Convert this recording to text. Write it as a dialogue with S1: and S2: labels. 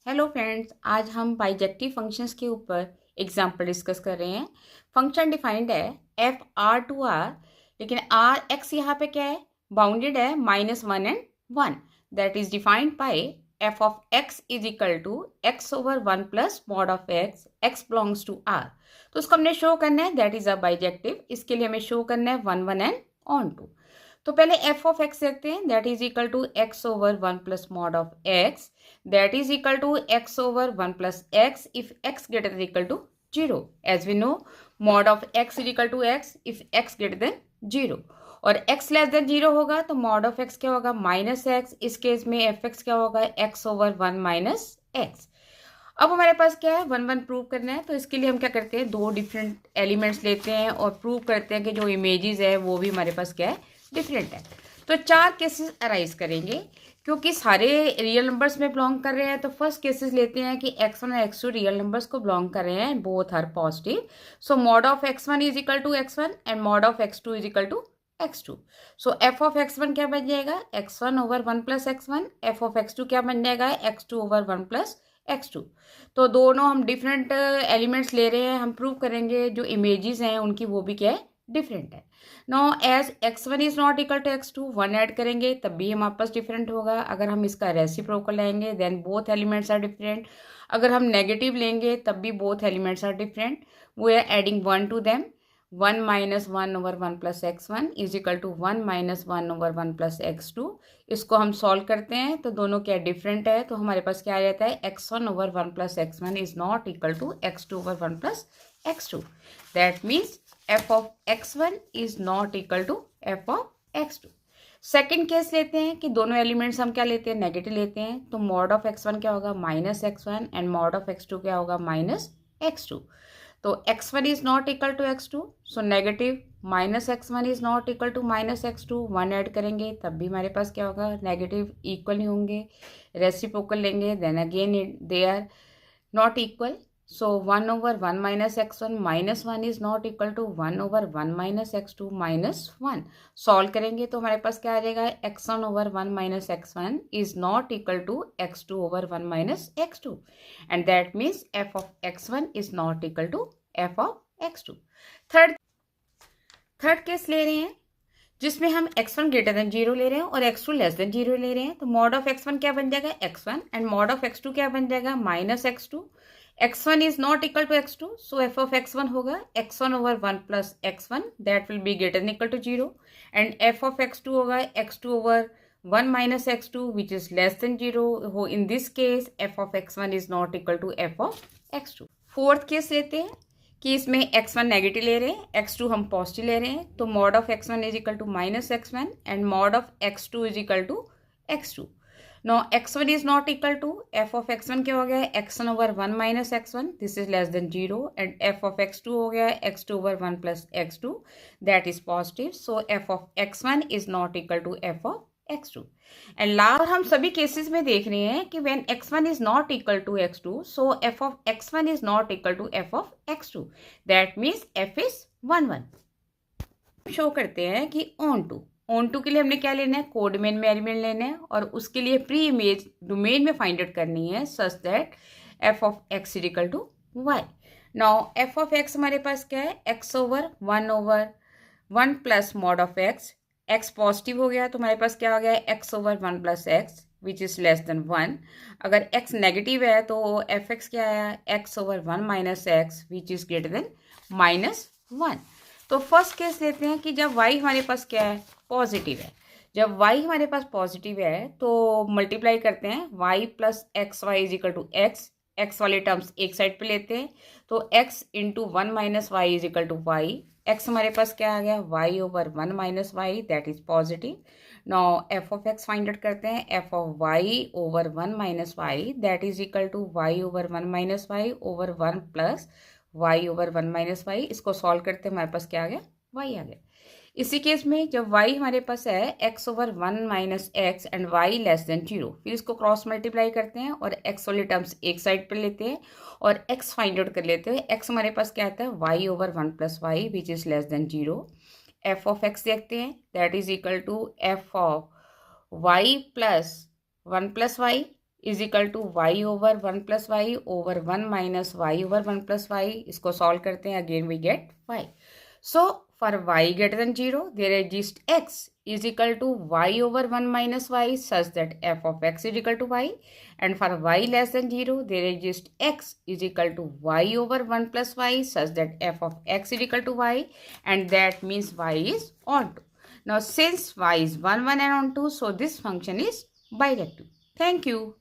S1: Hello friends, आज हम bijective functions के ऊपर एग्जांपल डिस्कस कर रहे हैं। फंक्शन डिफाइंड है एफ आर टू आर, लेकिन आर एक्स यहाँ पे क्या है, बाउंडेड है -1 and 1। That is defined by f of x is equal to x over 1 plus mod of x, x belongs to R. तो उसको हमने शो करना है, दैट इज अ बाइजेक्टिव। इसके लिए हमें शो करना है 1 1 एंड ऑन टू। तो पहले एफ ऑफ एक्स देखते हैं, that is equal to x over 1 plus mod of x, that is equal to x over 1 plus x if x greater than equal to 0. As we know, mod of x is equal to x if x greater than 0. और x less than 0 होगा तो mod of x क्या होगा, minus x. इस case में F x क्या होगा, x over 1 minus x. अब हमारे पास क्या है, 1 1 प्रूव करना है। तो इसके लिए हम क्या करते हैं, दो डिफरेंट एलिमेंट्स लेते हैं और प्रूव करते हैं कि जो इमेजेस है वो भी हमारे पास क्या है, डिफरेंट है। तो चार केसेस अराइज करेंगे क्योंकि सारे रियल नंबर्स में बिलोंग कर रहे हैं। तो फर्स्ट केसेस लेते हैं कि x1 और x2 रियल नंबर्स को बिलोंग कर रहे हैं, both are positive. So mod of x1 is equal to x1 and mod of x2 is equal to x2। So f of x1 क्या बन जाएगा, x1 over 1 plus x1। F of x2 क्या बन जाएगा, x2 over 1 plus x2। तो दोनों हम different elements ले रहे हैं, हम प्रूव करेंगे जो इमेजेस हैं उनकी वो भी क्या है, डिफरेंट है। No as x1 is not equal to x2, 1 add करेंगे तब भी हम आपस डिफरेंट होगा। अगर हम इसका रेसिप्रोकल लेंगे then both elements are different. अगर हम नेगेटिव लेंगे तब भी both elements are different. We are adding 1 to them. 1 minus 1 over 1 plus x1 is equal to 1 minus 1 over 1 plus x2। इसको हम सॉल्व करते हैं तो दोनों क्या डिफरेंट है, तो हमारे पास क्या आ जाता है, x1 over 1 plus x1 is not equal to x2 over 1 plus x2। That means f of x1 is not equal to f of x2। Second case लेते हैं कि दोनों एलिमेंट्स हम क्या लेते हैं, नेगेटिव लेते हैं। तो मॉड ऑफ x1 क्या होगा, minus x1 and mod of x2 क्या होगा, माइनस x2। तो x1 is not equal to x2, so negative minus x1 is not equal to minus x2। 1 add करेंगे तब भी हमारे पास क्या होगा, नेगेटिव इक्वल ही होंगे। रेसिप्रोकल लेंगे then again they are not equal. So 1 over 1 minus x1 minus 1 is not equal to 1 over 1 minus x2 minus 1। Solve करेंगे तो हमारे पास क्या आ जाएगा, x1 over 1 minus x1 is not equal to x2 over 1 minus x2 and that means f of x1 is not equal to f of x2। Third case ले रहे हैं जिसमें हम x1 ग्रेटर देन 0 ले रहे हैं और x2 लेस देन 0 ले रहे हैं। तो मॉड ऑफ x1 क्या बन जाएगा, x1 and mod of x2 क्या बन जाएगा, minus x2। x1 is not equal to x2, so f of x1 होगा x1 over 1 plus x1, that will be greater than equal to 0। And f of x2 होगा x2 over 1 minus x2 which is less than 0। हो in this case f of x1 is not equal to f of x2। Fourth case लेते हैं कि इसमें x1 negative ले रहे हैं, x2 हम पॉजिटिव ले रहे हैं। तो mod of x1 is equal to minus x1 and mod of x2 is equal to x2। No x1 is not equal to, f of x1 क्या हो गया, x1 over 1 minus x1, this is less than 0। And f of x2 हो गया x2 over 1 plus x2, that is positive. So f of x1 is not equal to f of x2। And last हम सभी cases में देख रहे हैं कि when x1 is not equal to x2, so f of x1 is not equal to f of x2, that means f is 1 1। Show करते हैं कि ऑन टू के लिए हमने क्या लेना है, कोडोमेन में एलिमेंट लेना है और उसके लिए प्री इमेज डोमेन में फाइंड आउट करनी है such that f of x is equal to y। Now f of x हमारे पास क्या है, x over 1 plus mod of x positive हो गया तो हमारे पास क्या हो गया, x over 1 plus x which is less than 1। अगर x नेगेटिव है तो एफ एक्स क्या आया, x over 1 minus x which is greater than minus 1। तो फर्स्ट केस लेते हैं कि जब y हमारे पास क्या है, पॉजिटिव है। जब y हमारे पास पॉजिटिव है तो मल्टीप्लाई करते हैं, y plus x y is equal to x वाले टर्म्स एक साइड पे लेते हैं। तो x into 1 minus y is equal to y. x हमारे पास क्या आ गया, y over 1 minus y, that is positive. Now f of x find out करते हैं, f of y over 1 minus y that is equal to y over 1 minus y over 1 plus y over 1 minus y. इसको solve करते हैं, हमारे पास क्या आ गया, y आ गया। इसी केस में जब y हमारे पास है x over 1 minus x and y less than 0, फिर इसको क्रॉस मल्टीप्लाई करते हैं और x वाले टर्म्स एक साइड पर लेते हैं और x फाइंड आउट कर लेते हैं। x हमारे पास क्या आता है, y over 1 plus y which is less than 0। f of x देखते हैं, that is equal to f of y plus 1 plus y is equal to y over 1 plus y over 1 minus y over 1 plus y. इसको solve करते हैं, again we get y. So for y greater than 0 there exists x is equal to y over 1 minus y such that f of x is equal to y, and for y less than 0 there exists x is equal to y over 1 plus y such that f of x is equal to y, and that means y is onto. Now since y is 1 1 and onto, so this function is bijective. Thank you.